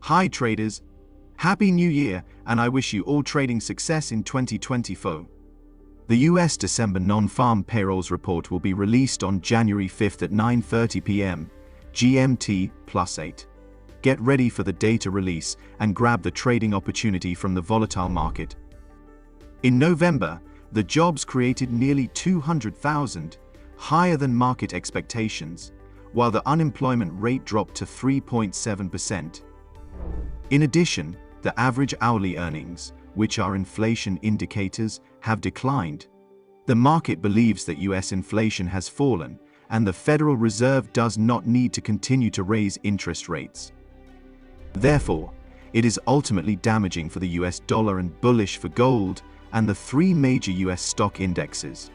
Hi traders, Happy New Year, and I wish you all trading success in 2024. The US December non-farm payrolls report will be released on January 5th at 9:30 p.m. GMT +8. Get ready for the data release and grab the trading opportunity from the volatile market. In November, the jobs created nearly 200,000, higher than market expectations, while the unemployment rate dropped to 3.7%. In addition, the average hourly earnings, which are inflation indicators, have declined. The market believes that US inflation has fallen, and the Federal Reserve does not need to continue to raise interest rates. Therefore, it is ultimately damaging for the US dollar and bullish for gold and the three major US stock indexes.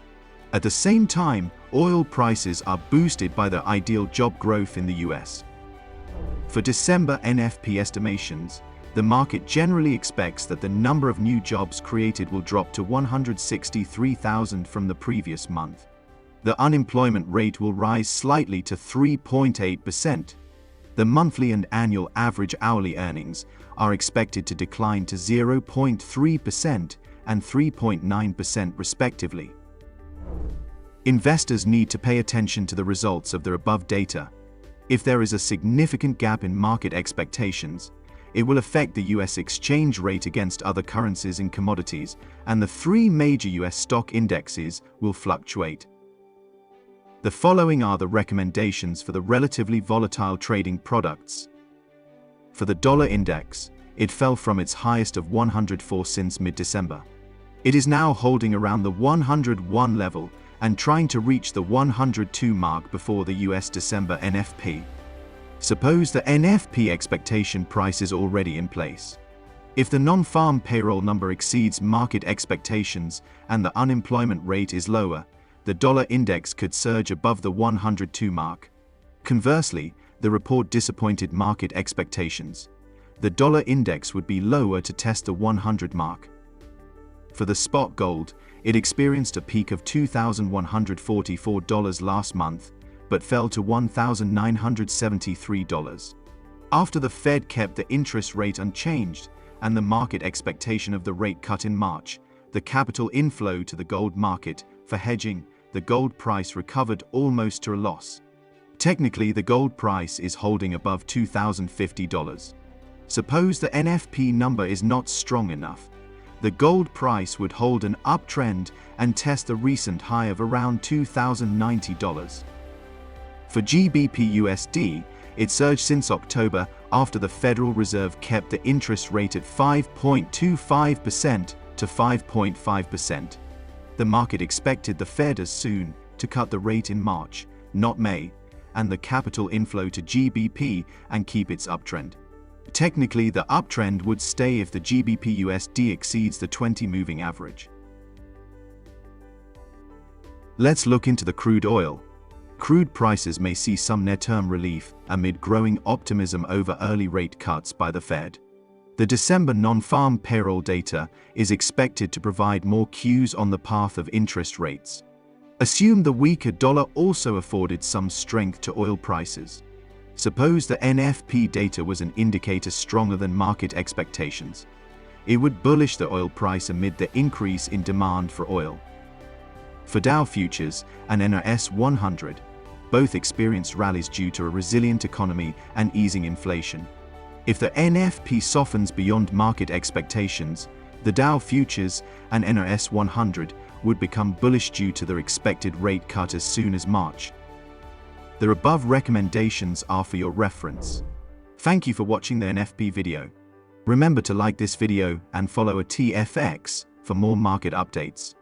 At the same time, oil prices are boosted by the ideal job growth in the US. For December NFP estimations, the market generally expects that the number of new jobs created will drop to 163,000 from the previous month. The unemployment rate will rise slightly to 3.8%. The monthly and annual average hourly earnings are expected to decline to 0.3% and 3.9% respectively. Investors need to pay attention to the results of the above data. If there is a significant gap in market expectations, it will affect the US exchange rate against other currencies and commodities, and the three major US stock indexes will fluctuate. The following are the recommendations for the relatively volatile trading products. For the dollar index, it fell from its highest of 104 since mid-December. It is now holding around the 101 level and trying to reach the 102 mark before the US December NFP. Suppose the NFP expectation price is already in place. If the non-farm payroll number exceeds market expectations and the unemployment rate is lower, the dollar index could surge above the 102 mark. Conversely, the report disappointed market expectations. The dollar index would be lower to test the 100 mark. For the spot gold, it experienced a peak of $2,144 last month, but fell to $1,973. After the Fed kept the interest rate unchanged and the market expectation of the rate cut in March, the capital inflow to the gold market for hedging, the gold price recovered almost to a loss. Technically, the gold price is holding above $2,050. Suppose the NFP number is not strong enough. The gold price would hold an uptrend and test the recent high of around $2,090. For GBPUSD, it surged since October after the Federal Reserve kept the interest rate at 5.25% to 5.5%. The market expected the Fed as soon to cut the rate in March, not May, and the capital inflow to GBP and keep its uptrend. Technically, the uptrend would stay if the GBPUSD exceeds the 20-moving average. Let's look into the crude oil. Crude prices may see some near-term relief amid growing optimism over early rate cuts by the Fed. The December non-farm payroll data is expected to provide more cues on the path of interest rates. Assume the weaker dollar also afforded some strength to oil prices. Suppose the NFP data was an indicator stronger than market expectations. It would bullish the oil price amid the increase in demand for oil. For Dow futures and NRS 100, both experienced rallies due to a resilient economy and easing inflation. If the NFP softens beyond market expectations, the Dow futures and NRS 100 would become bullish due to their expected rate cut as soon as March. The above recommendations are for your reference. Thank you for watching the NFP video. Remember to like this video and follow ATFX for more market updates.